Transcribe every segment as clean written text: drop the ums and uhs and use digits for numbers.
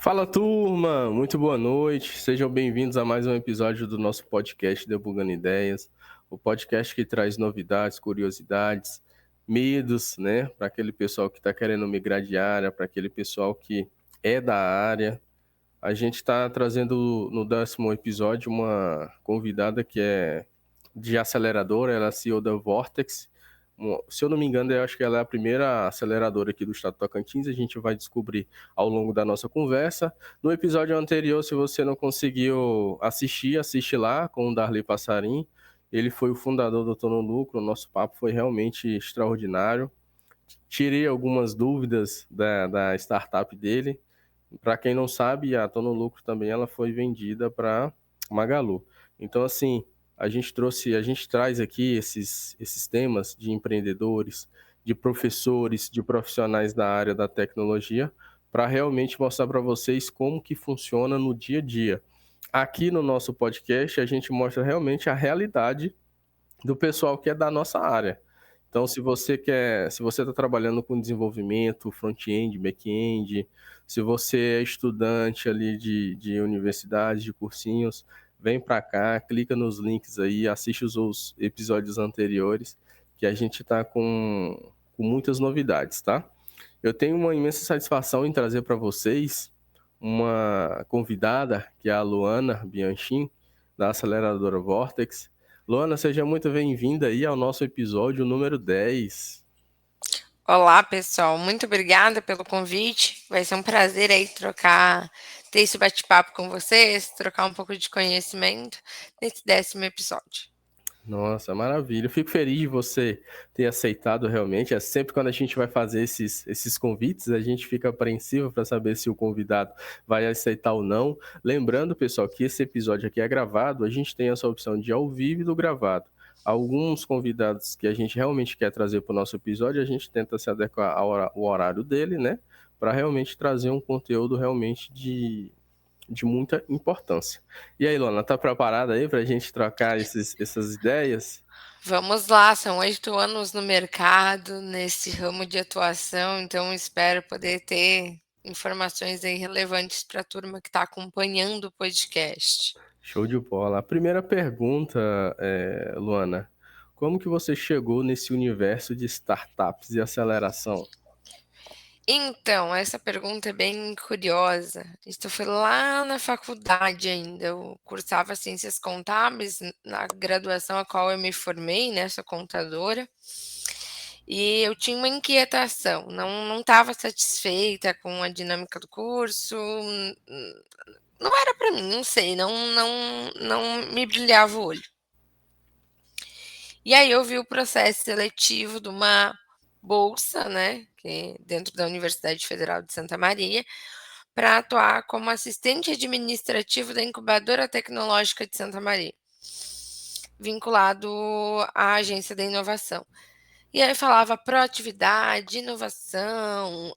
Fala turma, muito boa noite, sejam bem-vindos a mais um episódio do nosso podcast Debugando Ideias, o podcast que traz novidades, curiosidades, medos, né, para aquele pessoal que está querendo migrar de área, para aquele pessoal que é da área. A gente está trazendo no 10º episódio uma convidada que é de aceleradora, ela é CEO da Vortex. Se eu não me engano, eu acho que ela é a primeira aceleradora aqui do estado do Tocantins. A gente vai descobrir ao longo da nossa conversa. No episódio anterior, se você não conseguiu assistir, assiste lá com o Darley Passarim. Ele foi o fundador do Tô no Lucro. O nosso papo foi realmente extraordinário. Tirei algumas dúvidas da startup dele. Para quem não sabe, a Tô no Lucro também ela foi vendida para Magalu. Então, assim, a gente traz aqui esses temas de empreendedores, de professores, de profissionais da área da tecnologia, para realmente mostrar para vocês como que funciona no dia a dia. Aqui no nosso podcast, a gente mostra realmente a realidade do pessoal que é da nossa área. Então, se você está trabalhando com desenvolvimento, front-end, back-end, se você é estudante ali de universidade, de cursinhos, vem para cá, clica nos links aí, assiste os episódios anteriores, que a gente está com muitas novidades, tá? Eu tenho uma imensa satisfação em trazer para vocês uma convidada, que é a Luana Bianchin, da aceleradora Vortex. Luana, seja muito bem-vinda aí ao nosso episódio número 10. Olá, pessoal. Muito obrigada pelo convite. Vai ser um prazer aí ter esse bate-papo com vocês, trocar um pouco de conhecimento nesse 10º episódio. Nossa, maravilha. Eu fico feliz de você ter aceitado realmente. É sempre quando a gente vai fazer esses convites, a gente fica apreensivo para saber se o convidado vai aceitar ou não. Lembrando, pessoal, que esse episódio aqui é gravado, a gente tem essa opção de ao vivo e do gravado. Alguns convidados que a gente realmente quer trazer para o nosso episódio, a gente tenta se adequar ao horário dele, né? Para realmente trazer um conteúdo realmente de muita importância. E aí, Luana, tá preparada aí para a gente trocar essas ideias? Vamos lá, são 8 anos no mercado, nesse ramo de atuação, então espero poder ter informações aí relevantes para a turma que está acompanhando o podcast. Show de bola. A primeira pergunta, Luana, como que você chegou nesse universo de startups e aceleração? Então, essa pergunta é bem curiosa. Isso foi lá na faculdade ainda. Eu cursava ciências contábeis na graduação a qual eu me formei, né? Sou contadora. E eu tinha uma inquietação, não estava satisfeita com a dinâmica do curso. Não era para mim, não sei, não me brilhava o olho. E aí eu vi o processo seletivo de uma bolsa, né, que dentro da Universidade Federal de Santa Maria, para atuar como assistente administrativo da incubadora tecnológica de Santa Maria, vinculado à agência da inovação. E aí falava proatividade, inovação,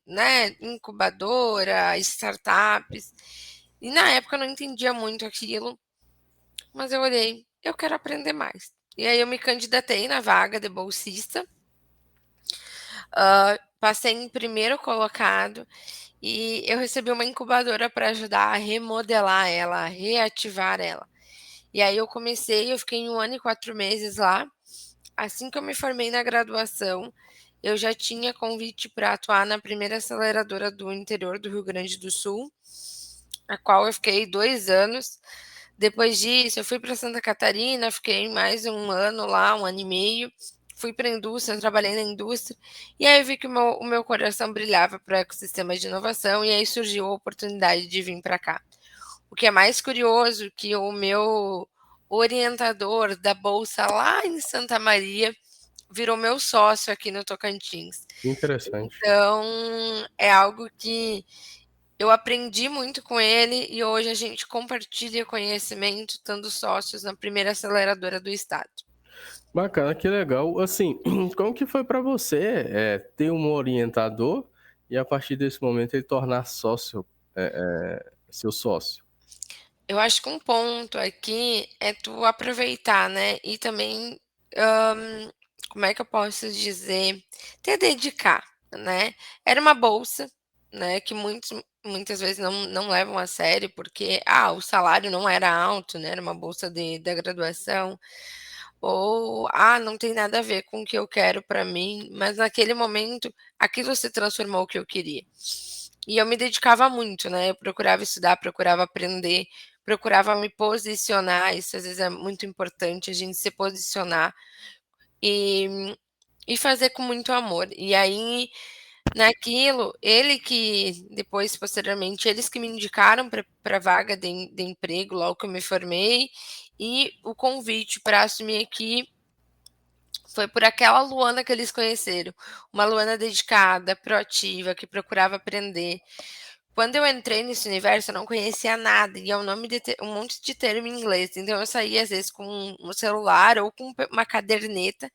né, incubadora, startups. E na época eu não entendia muito aquilo, mas eu olhei, eu quero aprender mais. E aí eu me candidatei na vaga de bolsista, passei em primeiro colocado e eu recebi uma incubadora para ajudar a remodelar ela, a reativar ela. E aí eu fiquei em 1 ano e 4 meses lá. Assim que eu me formei na graduação, eu já tinha convite para atuar na primeira aceleradora do interior do Rio Grande do Sul, a qual eu fiquei 2 anos. Depois disso, eu fui para Santa Catarina, fiquei mais 1 ano lá, 1 ano e meio. Fui para a indústria, trabalhei na indústria. E aí eu vi que o meu coração brilhava para o ecossistema de inovação, e aí surgiu a oportunidade de vir para cá. O que é mais curioso que o meu orientador da bolsa lá em Santa Maria virou meu sócio aqui no Tocantins. Interessante. Então, é algo que eu aprendi muito com ele e hoje a gente compartilha conhecimento, estando sócios na primeira aceleradora do estado. Bacana, que legal. Assim, como que foi para você ter um orientador e a partir desse momento ele tornar sócio, seu sócio? Eu acho que um ponto aqui é tu aproveitar, né? E também, hã, como é que eu posso dizer? Te dedicar, né? Era uma bolsa, né, que muitas vezes não levam a sério, porque, o salário não era alto, né, era uma bolsa da graduação, ou, não tem nada a ver com o que eu quero para mim, mas naquele momento, aquilo se transformou o que eu queria. E eu me dedicava muito, né, eu procurava estudar, procurava aprender, procurava me posicionar, isso às vezes é muito importante, a gente se posicionar, e fazer com muito amor. E aí, naquilo, ele que depois, posteriormente, eles que me indicaram pra vaga de emprego logo que eu me formei, e o convite para assumir aqui foi por aquela Luana que eles conheceram, uma Luana dedicada, proativa, que procurava aprender. Quando eu entrei nesse universo, eu não conhecia nada, e é um nome de um monte de termo em inglês, então eu saía às vezes com um celular ou com uma caderneta,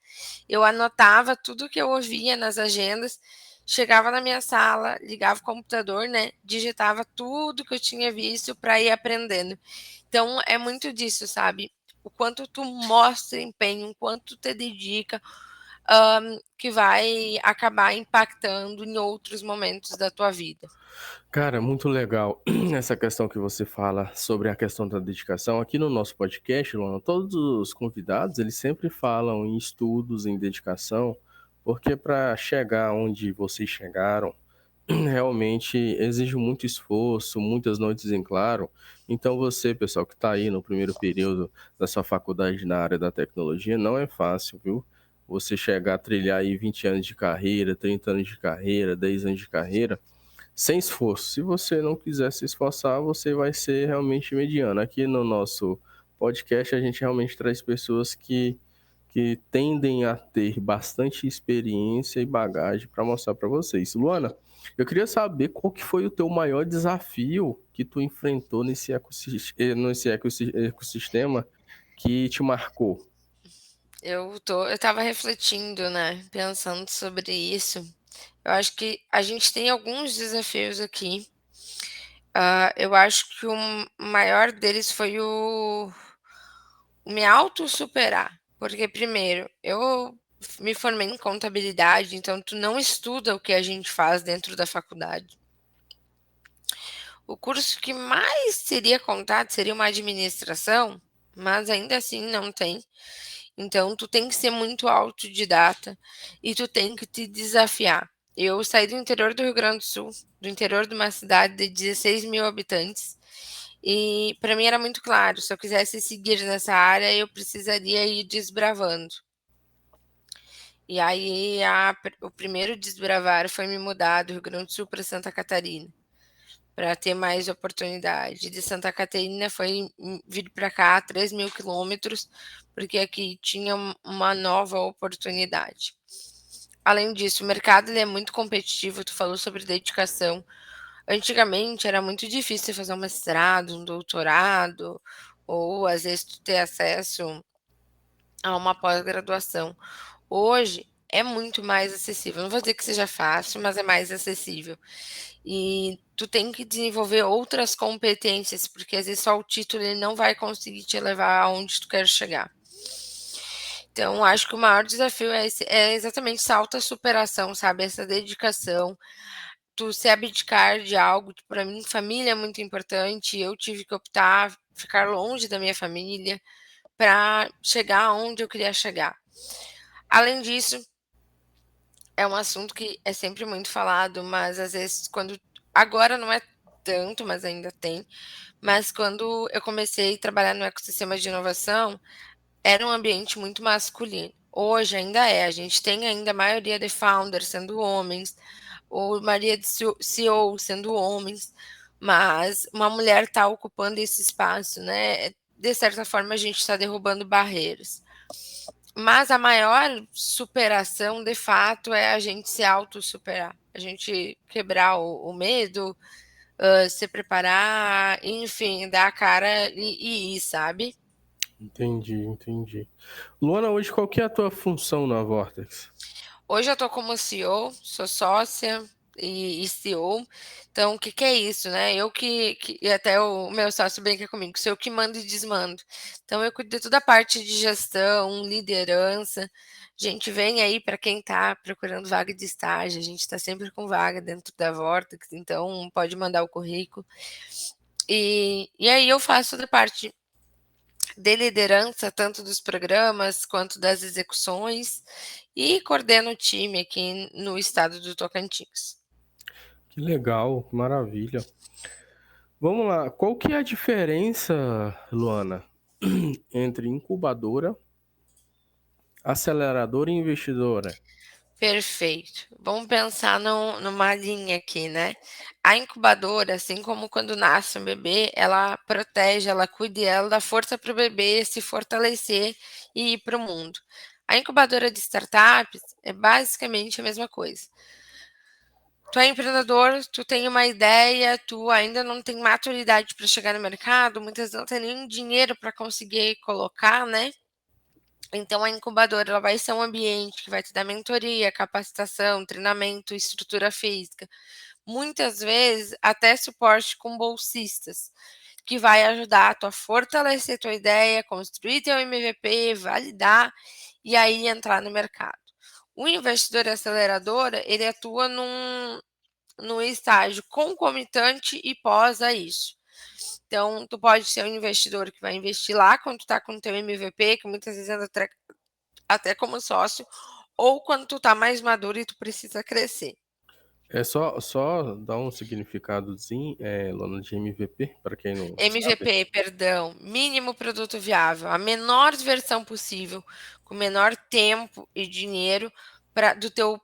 eu anotava tudo que eu ouvia nas agendas, chegava na minha sala, ligava o computador, né, digitava tudo que eu tinha visto para ir aprendendo. Então é muito disso, sabe? O quanto tu mostra empenho, o quanto tu te dedica, que vai acabar impactando em outros momentos da tua vida. Cara, muito legal essa questão que você fala sobre a questão da dedicação. Aqui no nosso podcast, Luana, todos os convidados, eles sempre falam em estudos, em dedicação, porque para chegar onde vocês chegaram, realmente exige muito esforço, muitas noites em claro. Então você, pessoal, que está aí no primeiro período da sua faculdade na área da tecnologia, não é fácil, viu? Você chegar a trilhar aí 20 anos de carreira, 30 anos de carreira, 10 anos de carreira, sem esforço. Se você não quiser se esforçar, você vai ser realmente mediano. Aqui no nosso podcast, a gente realmente traz pessoas que tendem a ter bastante experiência e bagagem para mostrar para vocês. Luana, eu queria saber qual que foi o teu maior desafio que tu enfrentou nesse ecossistema que te marcou. Eu estava refletindo, né, pensando sobre isso. Eu acho que a gente tem alguns desafios aqui. Eu acho que o maior deles foi o me autossuperar, porque primeiro, eu me formei em contabilidade, então tu não estuda o que a gente faz dentro da faculdade. O curso que mais teria contato seria uma administração, mas ainda assim não tem. Então tu tem que ser muito autodidata e tu tem que te desafiar. Eu saí do interior do Rio Grande do Sul, do interior de uma cidade de 16 mil habitantes, e para mim era muito claro, se eu quisesse seguir nessa área, eu precisaria ir desbravando. E aí o primeiro desbravar foi me mudar do Rio Grande do Sul para Santa Catarina, para ter mais oportunidade. De Santa Catarina foi vir para cá 3.000 quilômetros, porque aqui tinha uma nova oportunidade. Além disso, o mercado ele é muito competitivo, tu falou sobre dedicação. Antigamente era muito difícil fazer um mestrado, um doutorado, ou às vezes tu ter acesso a uma pós-graduação. Hoje é muito mais acessível. Não vou dizer que seja fácil, mas é mais acessível. E tu tem que desenvolver outras competências, porque às vezes só o título ele não vai conseguir te levar aonde tu quer chegar. Então, acho que o maior desafio é exatamente essa autossuperação, sabe? Essa dedicação, tu se abdicar de algo. Para mim, família é muito importante. Eu tive que optar, ficar longe da minha família para chegar onde eu queria chegar. Além disso, é um assunto que é sempre muito falado, mas às vezes agora não é tanto, mas ainda tem. Mas quando eu comecei a trabalhar no ecossistema de inovação, era um ambiente muito masculino. Hoje ainda é, a gente tem ainda a maioria de founders sendo homens, ou maioria de CEO sendo homens, mas uma mulher está ocupando esse espaço, né? De certa forma, a gente está derrubando barreiras. Mas a maior superação, de fato, é a gente se autossuperar, a gente quebrar o medo, se preparar, enfim, dar a cara e ir, sabe? Entendi, entendi. Luana, hoje qual que é a tua função na Vortex? Hoje eu tô como CEO, sou sócia, e CEO. Então, o que que é isso, né? Eu e até o meu sócio brinca comigo, sou eu que mando e desmando. Então, eu cuido de toda a parte de gestão, liderança. A gente vem aí para quem está procurando vaga de estágio, a gente está sempre com vaga dentro da Vortex, então pode mandar o currículo. E aí eu faço toda a parte de liderança, tanto dos programas quanto das execuções, e coordeno o time aqui no estado do Tocantins. Que legal, que maravilha. Vamos lá, qual que é a diferença, Luana, entre incubadora, aceleradora e investidora? Perfeito. Vamos pensar numa linha aqui, né? A incubadora, assim como quando nasce um bebê, ela protege, ela cuida e ela dá força para o bebê se fortalecer e ir para o mundo. A incubadora de startups é basicamente a mesma coisa. Tu é empreendedor, tu tem uma ideia, tu ainda não tem maturidade para chegar no mercado, muitas vezes não tem nem dinheiro para conseguir colocar, né? Então a incubadora ela vai ser um ambiente que vai te dar mentoria, capacitação, treinamento, estrutura física, muitas vezes até suporte com bolsistas, que vai ajudar tu a fortalecer tua ideia, construir teu MVP, validar e aí entrar no mercado. O investidor aceleradora, ele atua no estágio concomitante e pós a isso. Então, tu pode ser um investidor que vai investir lá quando tu tá com o teu MVP, que muitas vezes anda até como sócio, ou quando tu tá mais maduro e tu precisa crescer. É só dar um significadozinho, Luana, de MVP, para quem não sabe. MVP, perdão, mínimo produto viável, a menor versão possível, com menor tempo e dinheiro do teu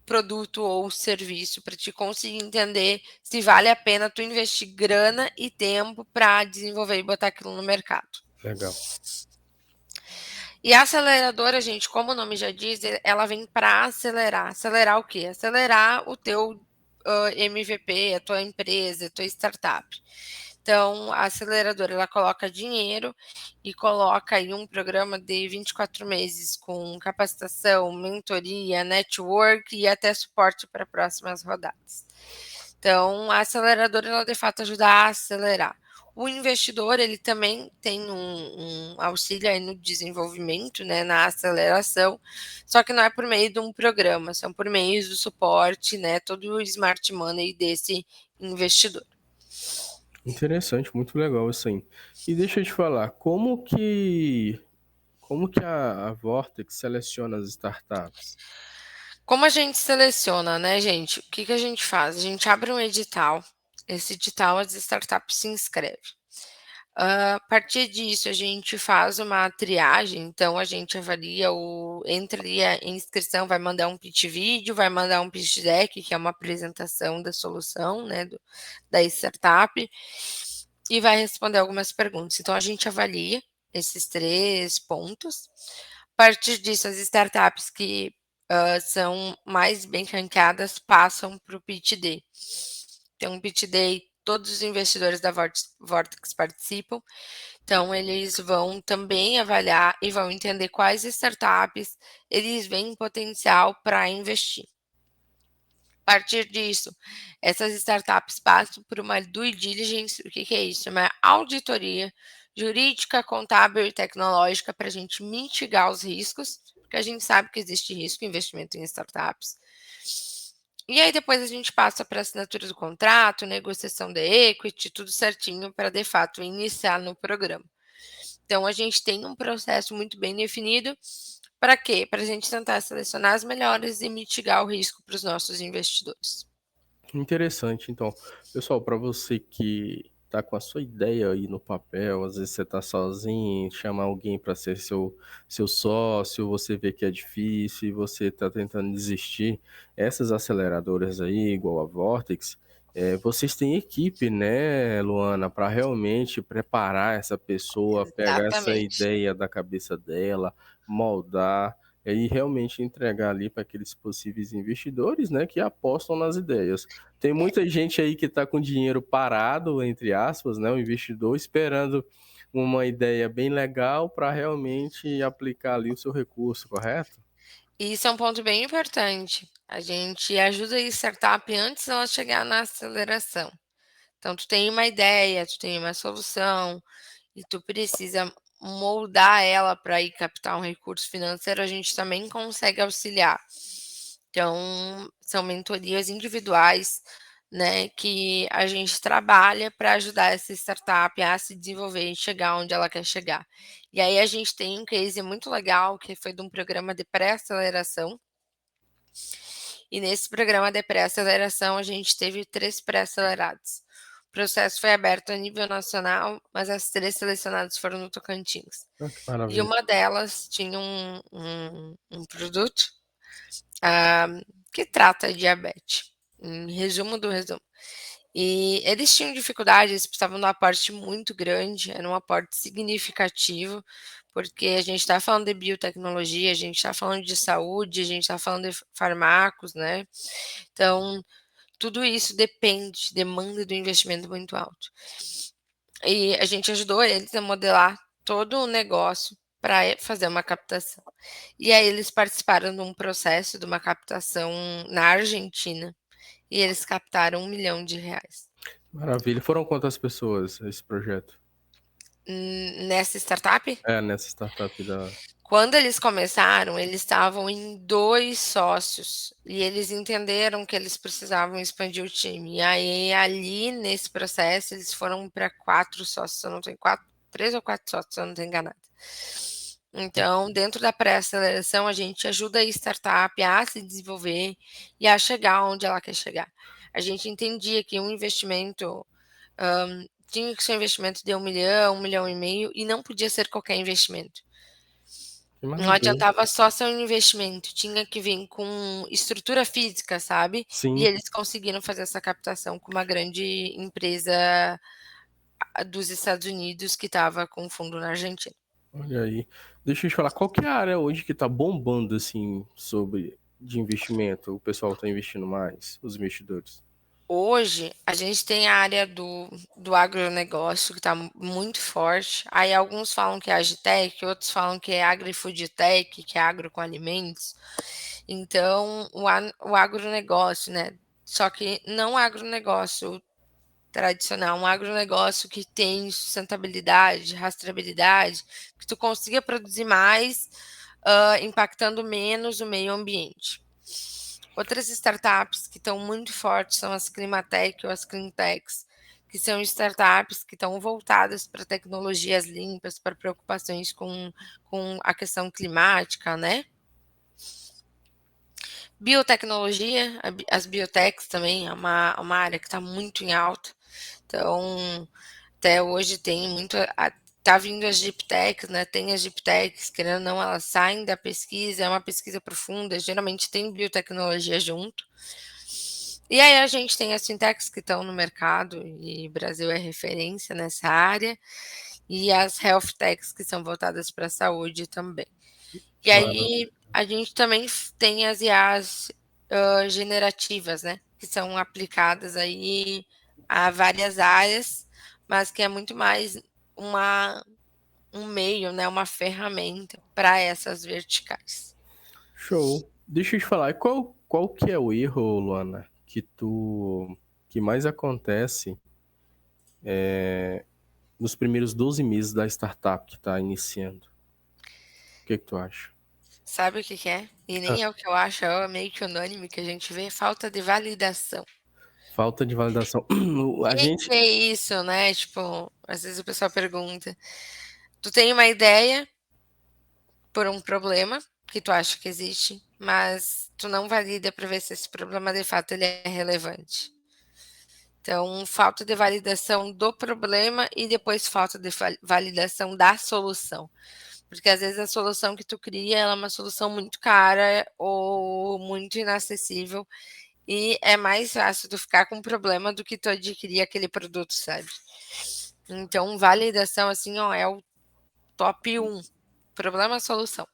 produto ou serviço, para te conseguir entender se vale a pena tu investir grana e tempo para desenvolver e botar aquilo no mercado. Legal. E a aceleradora, gente, como o nome já diz, ela vem para acelerar. Acelerar o quê? Acelerar o teu MVP, a tua empresa, a tua startup. Então, a aceleradora, ela coloca dinheiro e coloca aí um programa de 24 meses com capacitação, mentoria, network e até suporte para próximas rodadas. Então, a aceleradora, ela de fato ajuda a acelerar. O investidor, ele também tem um auxílio aí no desenvolvimento, né, na aceleração, só que não é por meio de um programa, são por meio do suporte, né, todo o smart money desse investidor. Interessante, muito legal isso aí. E deixa eu te falar, como que a Vortex seleciona as startups? Como a gente seleciona, né, gente? O que que a gente faz? A gente abre um edital, esse edital as startups se inscrevem. A partir disso, a gente faz uma triagem, então a gente avalia entra ali a inscrição, vai mandar um pitch vídeo, vai mandar um pitch deck, que é uma apresentação da solução, né, da startup, e vai responder algumas perguntas. Então a gente avalia esses 3 pontos. A partir disso, as startups que são mais bem ranqueadas passam para o pitch day. Tem um pitch day, todos os investidores da Vortex participam, então eles vão também avaliar e vão entender quais startups eles veem potencial para investir. A partir disso, essas startups passam por uma due diligence. O que que é isso? É uma auditoria jurídica, contábil e tecnológica para a gente mitigar os riscos, porque a gente sabe que existe risco em investimento em startups. E aí depois a gente passa para assinatura do contrato, negociação da equity, tudo certinho para de fato iniciar no programa. Então a gente tem um processo muito bem definido. Para quê? Para a gente tentar selecionar as melhores e mitigar o risco para os nossos investidores. Interessante. Então, pessoal, para você que tá com a sua ideia aí no papel, às vezes você tá sozinho, chama alguém para ser seu sócio, você vê que é difícil e você tá tentando desistir, essas aceleradoras aí, igual a Vortex, vocês têm equipe, né, Luana, para realmente preparar essa pessoa, pegar essa Exatamente. ideia da cabeça dela, moldar e realmente entregar ali para aqueles possíveis investidores, né, que apostam nas ideias. Tem muita gente aí que está com dinheiro parado, entre aspas, né, o investidor esperando uma ideia bem legal para realmente aplicar ali o seu recurso, correto? Isso é um ponto bem importante. A gente ajuda a startup antes dela chegar na aceleração. Então, tu tem uma ideia, tu tem uma solução e tu precisa moldar ela para ir captar um recurso financeiro, a gente também consegue auxiliar. Então, são mentorias individuais, né, que a gente trabalha para ajudar essa startup a se desenvolver e chegar onde ela quer chegar. E aí a gente tem um case muito legal que foi de um programa de pré-aceleração. E nesse programa de pré-aceleração a gente teve 3 pré-acelerados. O processo foi aberto a nível nacional, mas as 3 selecionadas foram no Tocantins. Ah, que E maravilha. uma delas tinha um produto que trata diabetes, em resumo do resumo. E eles tinham dificuldade, eles precisavam de um aporte muito grande, era um aporte significativo, porque a gente está falando de biotecnologia, a gente está falando de saúde, a gente está falando de fármacos, né? Então, tudo isso demanda do investimento muito alto. E a gente ajudou eles a modelar todo o negócio para fazer uma captação. E aí eles participaram de um processo de uma captação na Argentina e eles captaram R$ 1 milhão. Maravilha. Foram quantas pessoas esse projeto? Nessa startup, Nessa startup da. quando eles começaram, eles estavam em 2 sócios e eles entenderam que eles precisavam expandir o time. E aí, ali nesse processo, eles foram para 4 sócios, se eu não tenho 3 ou 4 sócios, se eu não estou enganada. Então, dentro da pré-aceleração, a gente ajuda a startup a se desenvolver e a chegar onde ela quer chegar. A gente entendia que um investimento tinha que ser um investimento de 1 milhão, 1,5 milhão, e não podia ser qualquer investimento. Que Não maravilha. adiantava só ser um investimento, tinha que vir com estrutura física, sabe? E Sim, eles conseguiram fazer essa captação com uma grande empresa dos Estados Unidos que estava com fundo na Argentina. olha aí. Deixa eu te falar, qual que é a área hoje que tá bombando, assim, de investimento? O pessoal tá investindo mais, os investidores. Hoje, a gente tem a área do agronegócio que está muito forte. Aí alguns falam que é agitech, outros falam que é agrifoodtech, que é agro com alimentos. Então, o agronegócio, né? Só que não o agronegócio tradicional, um agronegócio que tem sustentabilidade, rastreabilidade, que tu consiga produzir mais, impactando menos o meio ambiente. Outras startups que estão muito fortes são as Climatech ou as Cleantechs, que são startups que estão voltadas para tecnologias limpas, para preocupações com a questão climática, né? Biotecnologia, as biotechs também é uma área que está muito em alta. Então, até hoje tem muito. Tá vindo as deep techs, né? Tem as deep techs, querendo ou não, elas saem da pesquisa, é uma pesquisa profunda, geralmente tem biotecnologia junto. E aí a gente tem as fintechs que estão no mercado, e o Brasil é referência nessa área, e as health techs que são voltadas para a saúde também. E Maravilha. aí a gente também tem as IAs generativas, né? Que são aplicadas aí a várias áreas, mas que é muito mais um meio, né? Uma ferramenta para essas verticais. Show. Deixa eu te falar, qual que é o erro, Luana, que mais acontece nos primeiros 12 meses da startup que está iniciando? O que tu acha? Sabe o que que é? E Ah, nem é o que eu acho, é meio que unânime que a gente vê falta de validação. falta de validação. A Que gente. é isso, né? Tipo, às vezes o pessoal pergunta: tu tem uma ideia por um problema que tu acha que existe, mas tu não valida para ver se esse problema de fato ele é relevante. Então, falta de validação do problema e depois falta de validação da solução. Porque às vezes a solução que tu cria ela é uma solução muito cara ou muito inacessível e é mais fácil tu ficar com um problema do que tu adquirir aquele produto, sabe? Então, validação assim, ó, é o top 1. Problema, solução.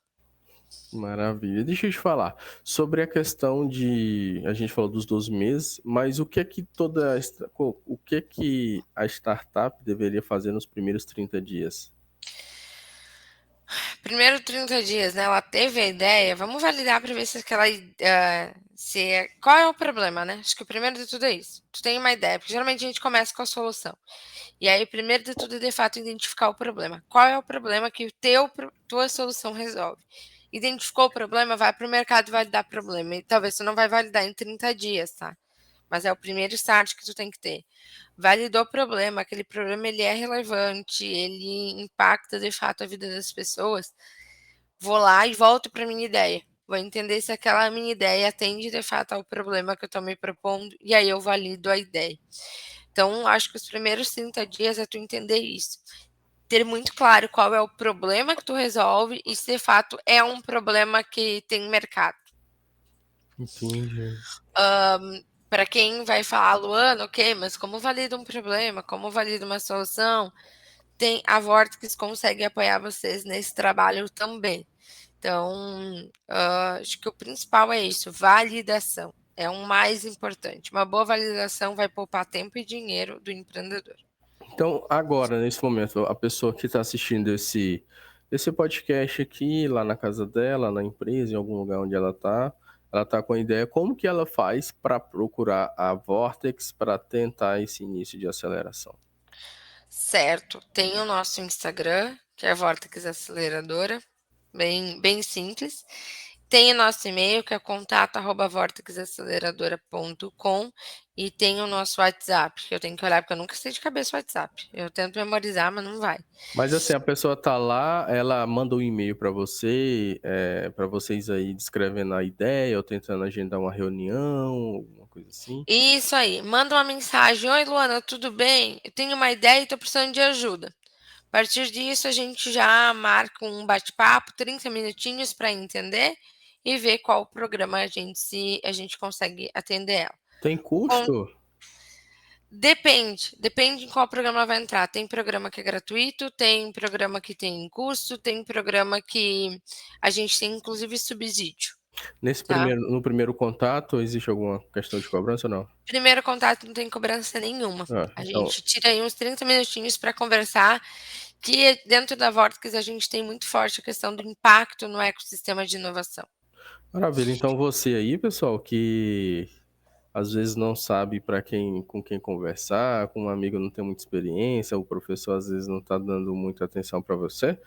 Maravilha. Deixa eu te falar sobre a questão de. A gente falou dos 12 meses, mas o que é que o que é que a startup deveria fazer nos primeiros 30 dias? primeiro 30 dias, né, ela teve a ideia, vamos validar para ver se aquela qual é o problema, né? Acho que o primeiro de tudo é isso. Tu tem uma ideia, porque geralmente a gente começa com a solução. E aí, o primeiro de tudo é, de fato, identificar o problema. Qual é o problema que tua solução resolve? Identificou o problema, vai para o mercado validar problema. E talvez tu não vai validar em 30 dias, tá? Mas é o primeiro start que tu tem que ter. Validou o problema, aquele problema ele é relevante, ele impacta de fato a vida das pessoas. Vou lá e volto para minha ideia. Vou entender se aquela minha ideia atende de fato ao problema que eu estou me propondo, e aí eu valido a ideia. Então, acho que os primeiros 30 dias é tu entender isso. Ter muito claro qual é o problema que tu resolve e se de fato é um problema que tem mercado. Entendi. Para quem vai falar, Luana, ok, mas como valida um problema? Como valida uma solução? A Vortex consegue apoiar vocês nesse trabalho também. Então, acho que o principal é isso, validação. É o mais importante. Uma boa validação vai poupar tempo e dinheiro do empreendedor. Então, agora, nesse momento, a pessoa que está assistindo esse podcast aqui, lá na casa dela, na empresa, em algum lugar onde ela tá com a ideia, como que ela faz para procurar a Vortex para tentar esse início de aceleração? Certo. Tem o nosso Instagram, que é Vortex Aceleradora, bem simples. Tem o nosso e-mail, que é contato@vortexaceleradora.com, e tem o nosso WhatsApp, que eu tenho que olhar, porque eu nunca sei de cabeça o WhatsApp. Eu tento memorizar, mas não vai. Mas assim, a pessoa tá lá, ela manda um e-mail para você, para vocês aí descrevendo a ideia, ou tentando agendar uma reunião, alguma coisa assim. Isso aí. Manda uma mensagem: oi, Luana, tudo bem? Eu tenho uma ideia e estou precisando de ajuda. A partir disso, a gente já marca um bate-papo, 30 minutinhos para entender e ver qual programa a gente consegue atender ela. Tem custo? Depende em qual programa ela vai entrar. Tem programa que é gratuito, tem programa que tem custo, tem programa que a gente tem inclusive subsídio, tá? No primeiro contato, existe alguma questão de cobrança ou não? Primeiro contato não tem cobrança nenhuma. Ah, A então, gente tira aí uns 30 minutinhos para conversar, que dentro da Vortex a gente tem muito forte a questão do impacto no ecossistema de inovação. maravilha. Então você aí, pessoal, que às vezes não sabe com quem conversar, com um amigo não tem muita experiência, o professor às vezes não está dando muita atenção para você,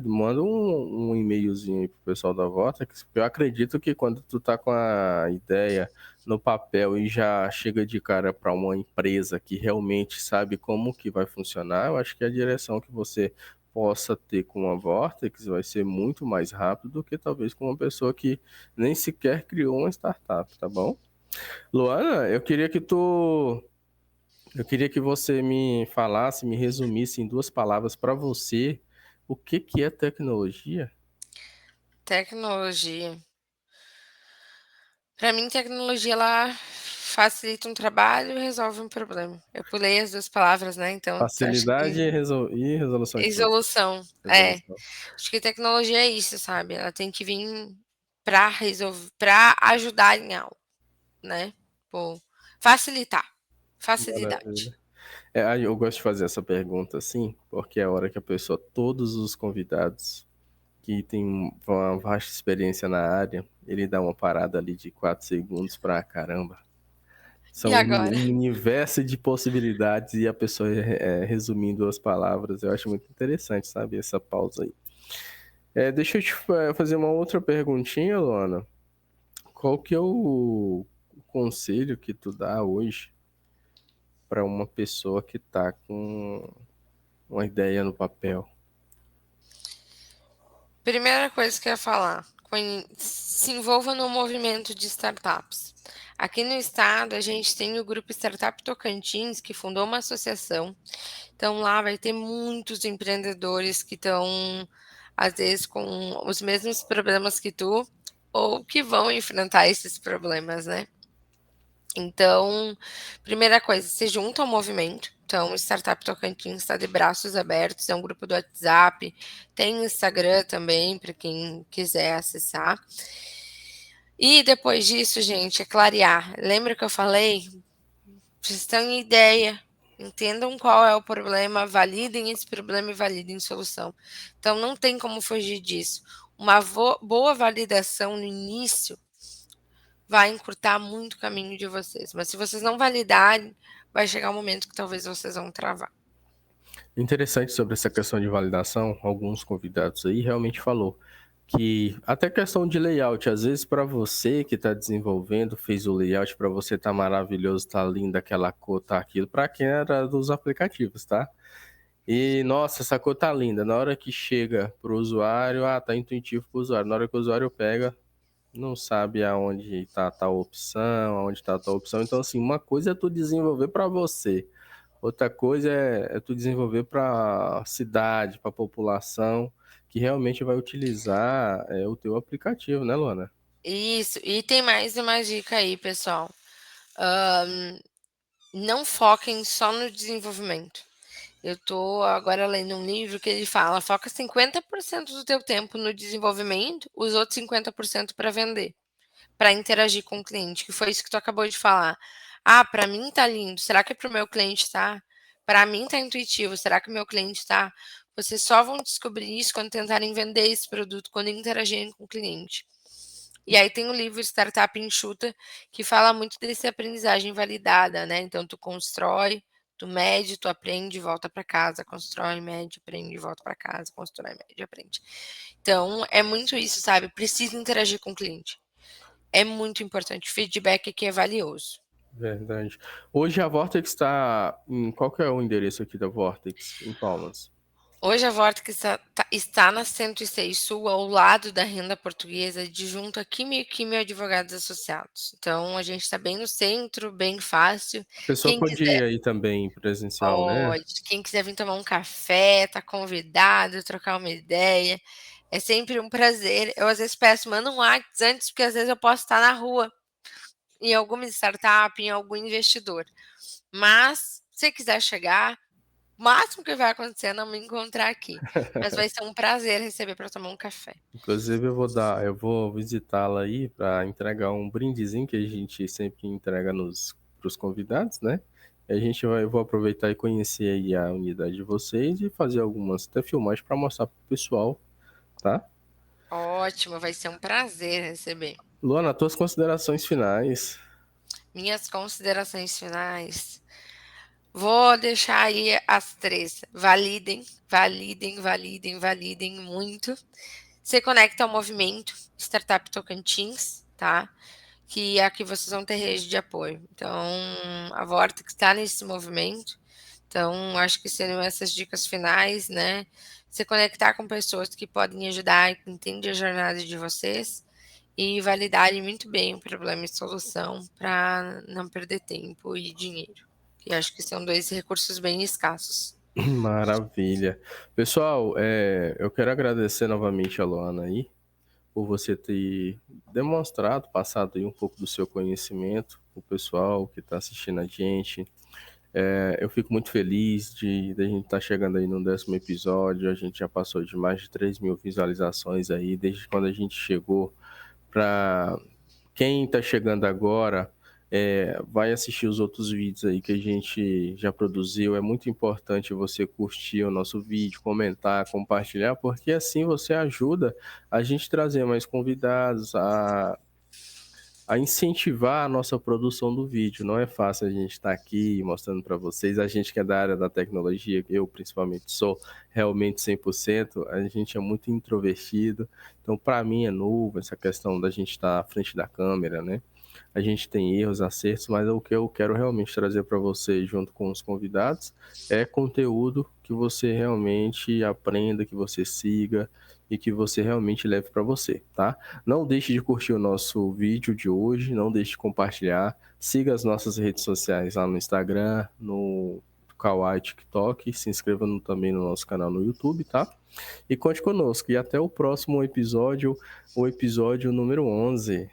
manda um e-mailzinho aí pro pessoal da Vortex, porque eu acredito que quando tu tá com a ideia no papel e já chega de cara para uma empresa que realmente sabe como que vai funcionar, eu acho que a direção que você possa ter com a Vortex vai ser muito mais rápido do que talvez com uma pessoa que nem sequer criou uma startup, tá bom? Luana, eu queria que você me falasse, me resumisse em duas palavras para você o que é tecnologia. Tecnologia. Para mim, tecnologia ela facilita um trabalho e resolve um problema. Eu pulei as duas palavras, né? Então, acho Facilidade que e resolução de problemas. resolução. É, Resolução. acho que tecnologia é isso, sabe? Ela tem que vir para resolver, para ajudar em algo, né? Pô, facilitar, facilidade. Maravilha. Aí eu gosto de fazer essa pergunta assim, porque é a hora que a pessoa, todos os convidados que têm uma vasta experiência na área, ele dá uma parada ali de 4 segundos para caramba. E São agora? um universo de possibilidades e a pessoa resumindo as palavras. Eu acho muito interessante, sabe? Essa pausa aí. Deixa eu te fazer uma outra perguntinha, Luana. Qual que é o conselho que tu dá hoje para uma pessoa que tá com uma ideia no papel? Primeira coisa que eu ia falar, se envolva no movimento de startups. Aqui no estado, a gente tem o grupo Startup Tocantins, que fundou uma associação. Então, lá vai ter muitos empreendedores que estão, às vezes, com os mesmos problemas que tu, ou que vão enfrentar esses problemas, né? Então, primeira coisa, se junta ao movimento. Então, o Startup Tocantins está de braços abertos, é um grupo do WhatsApp, tem Instagram também, para quem quiser acessar. E depois disso, gente, é clarear. Lembra que eu falei? Vocês têm ideia, Entendam qual é o problema, validem esse problema e validem solução. Então não tem como fugir disso. Uma boa validação no início vai encurtar muito o caminho de vocês, mas se vocês não validarem, vai chegar um momento que talvez vocês vão travar. Interessante sobre essa questão de validação, alguns convidados aí realmente falou que até questão de layout, às vezes para você que está desenvolvendo, fez o layout, para você tá maravilhoso, tá lindo, aquela cor, tá aquilo, para quem era dos aplicativos, tá? E nossa, essa cor tá linda. Na hora que chega pro usuário, tá intuitivo pro usuário. Na hora que o usuário pega, não sabe aonde tá tal opção, aonde tá tal opção. Então, assim, uma coisa é tu desenvolver para você, outra coisa é tu desenvolver para cidade, para população que realmente vai utilizar o teu aplicativo, né, Luana? Isso, e tem mais uma dica aí, pessoal. Não foquem só no desenvolvimento. Eu tô agora lendo um livro que ele fala: foca 50% do teu tempo no desenvolvimento, os outros 50% para vender, para interagir com o cliente, que foi isso que tu acabou de falar. Ah, para mim tá lindo, será que para o meu cliente tá? Para mim tá intuitivo, será que o meu cliente tá? Vocês só vão descobrir isso quando tentarem vender esse produto, quando interagirem com o cliente. E aí tem o livro Startup Enxuta, que fala muito desse aprendizagem validada, né? Então tu constrói, tu mede, tu aprende, volta para casa, constrói, mede, aprende, volta para casa, constrói, mede, aprende. Então é muito isso, sabe? Precisa interagir com o cliente. É muito importante. Feedback aqui é valioso. Verdade. Hoje a Vortex está em... Qual que é o endereço aqui da Vortex, em Palmas? Hoje a Vortex está na 106 Sul, ao lado da Renda Portuguesa, de junto a Químio e Químio Advogados Associados. Então a gente está bem no centro, bem fácil. A pessoa Quem pode quiser ir aí também presencial, né? pode, quem quiser vir tomar um café, tá convidado, trocar uma ideia. É sempre um prazer. Eu às vezes peço, manda um WhatsApp antes, porque às vezes eu posso estar na rua, em alguma startup, em algum investidor. Mas, se quiser chegar, o máximo que vai acontecer é não me encontrar aqui. Mas vai ser um prazer receber para tomar um café. Inclusive eu vou visitá-la aí para entregar um brindezinho que a gente sempre entrega pros convidados, né? E eu vou aproveitar e conhecer aí a unidade de vocês e fazer algumas até filmagens para mostrar pro pessoal, tá? Ótimo, vai ser um prazer receber. Luana, tuas considerações finais. Minhas considerações finais. Vou deixar aí as três. Validem, validem, validem, validem muito. Se conecta ao movimento Startup Tocantins, tá? Que aqui vocês vão ter rede de apoio. Então, a Vortex está nesse movimento. Então, acho que seriam essas dicas finais, né? Se conectar com pessoas que podem ajudar e que entendem a jornada de vocês e validarem muito bem o problema e solução para não perder tempo e dinheiro. Que acho que são dois recursos bem escassos. Maravilha. Pessoal, eu quero agradecer novamente a Luana aí por você ter demonstrado, passado aí um pouco do seu conhecimento, o pessoal que está assistindo a gente. Eu fico muito feliz de a gente estar chegando aí no 10º episódio. A gente já passou de mais de 3.000 visualizações aí, desde quando a gente chegou. Para quem está chegando agora, vai assistir os outros vídeos aí que a gente já produziu. É muito importante você curtir o nosso vídeo, comentar, compartilhar, porque assim você ajuda a gente trazer mais convidados, a incentivar a nossa produção do vídeo. Não é fácil a gente estar aqui mostrando para vocês. A gente que é da área da tecnologia, eu principalmente sou realmente 100%, a gente é muito introvertido. Então, para mim é novo essa questão da gente estar à frente da câmera, né? A gente tem erros, acertos, mas o que eu quero realmente trazer para vocês, junto com os convidados, é conteúdo que você realmente aprenda, que você siga e que você realmente leve para você, tá? Não deixe de curtir o nosso vídeo de hoje, não deixe de compartilhar, siga as nossas redes sociais lá no Instagram, no Kawaii, TikTok, se inscreva também no nosso canal no YouTube, tá? E conte conosco, e até o próximo episódio, o episódio número 11.